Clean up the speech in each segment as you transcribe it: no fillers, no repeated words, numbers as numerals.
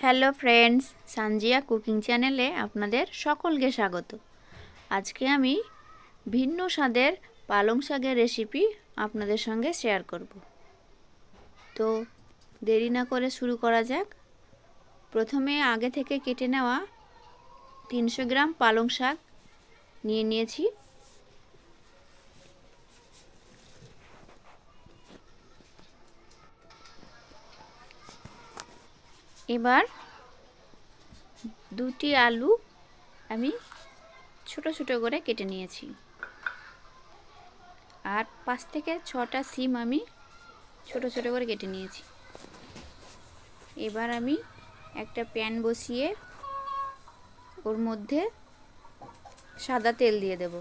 Hello friends, Sanjia cooking চ্যানেলে আপনাদের সকলকে স্বাগত। আজকে আমি ভিন্ন স্বাদের পালং শাকের রেসিপি আপনাদের সঙ্গে শেয়ার করব। তো দেরি না করে শুরু করা যাক। প্রথমে আগে থেকে কেটে নেওয়া 300 গ্রাম পালং শাক নিয়ে নিয়েছি। এবার দুটি আলু আমি ছোট ছোট করে কেটে নিয়েছি, আর 5 থেকে 6টা সিম আমি ছোট ছোট করে কেটে নিয়েছি। এবার আমি একটা প্যান বসিয়ে ওর মধ্যে সাদা তেল দিয়ে দেব।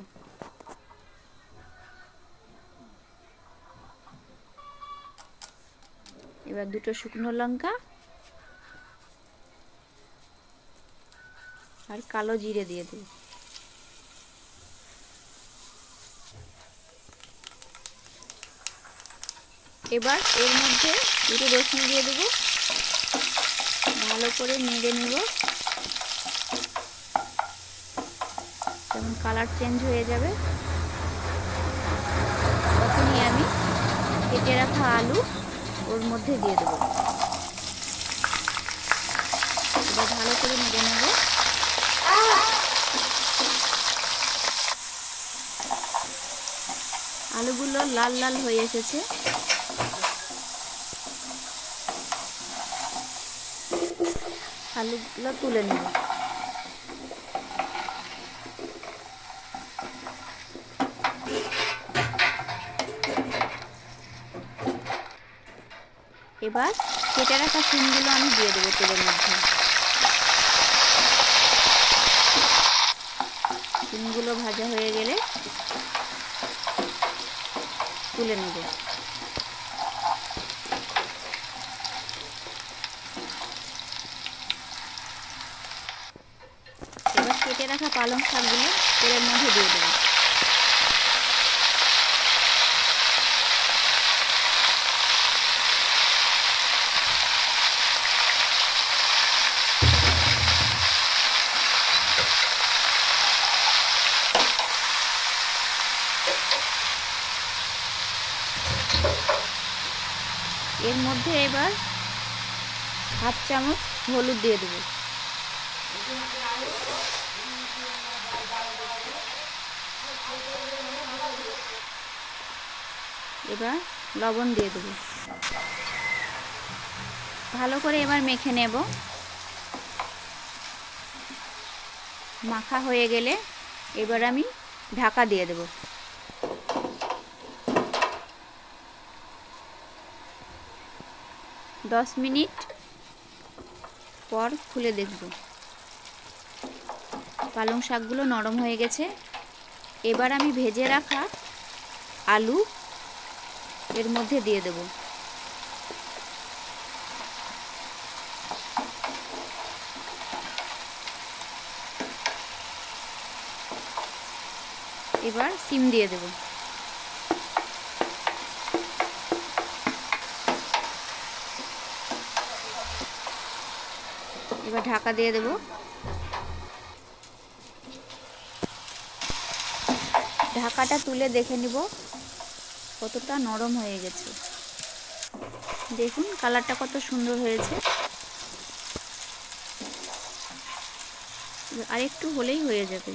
এবার দুটো শুকনো লঙ্কা আর কালো জিরে দিয়ে দেব। এবার এর মধ্যে দুটো রসুন দিয়ে দেব, ভালো করে নেড়ে নেব। যেমন কালার চেঞ্জ হয়ে যাবে তখনই আমি কেটে রাখা আলু ওর মধ্যে দিয়ে দেব। এবার ভালো করে নেড়ে নেব। আলুগুলো লাল লাল হয়ে এসেছে। আলুগুলো তুলে নেব। এবার কেটে রাখা সিমগুলো আমি দিয়ে দেবো তেলের মধ্যে। সিমগুলো ভাজা হয়ে গেলে তুলে নেব। এবার কেটে রাখা পালং শাকগুলো তেলের মধ্যে দিয়ে দেব। এর মধ্যে এবার হাফ চামচ হলুদ দিয়ে দেব। এবার লবণ দিয়ে দেব। ভালো করে এবার মেখে নেব। মাখা হয়ে গেলে এবার আমি ঢাকা দিয়ে দেব। দশ মিনিট পর খুলে দেখব। পালং শাকগুলো নরম হয়ে গেছে। এবার আমি ভেজে রাখা আলু এর মধ্যে দিয়ে দেব। এবার সিম দিয়ে দেব। এবার ঢাকা দিয়ে দেব। ঢাকাটা তুলে দেখে নিব কতটা নরম হয়ে গেছে। দেখুন কালারটা কত সুন্দর হয়েছে। আর একটু হলেই হয়ে যাবে।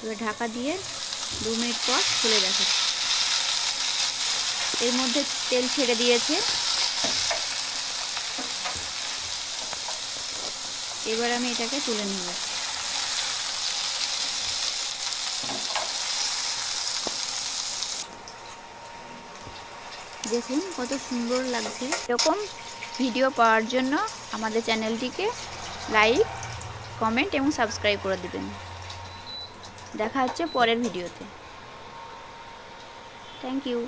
এবার ঢাকা দিয়ে 2 মিনিট পর খুলে দেখাচ্ছি। এর মধ্যে তেল ছেড়ে দিয়েছে। এবার আমি এটাকে তুলে নেব। দেখুন কত সুন্দর লাগছে। এরকম ভিডিও পাওয়ার জন্য আমাদের চ্যানেলটিকে লাইক, কমেন্ট এবং সাবস্ক্রাইব করে দিবেন। দেখা হচ্ছে পরের ভিডিওতে। Thank you.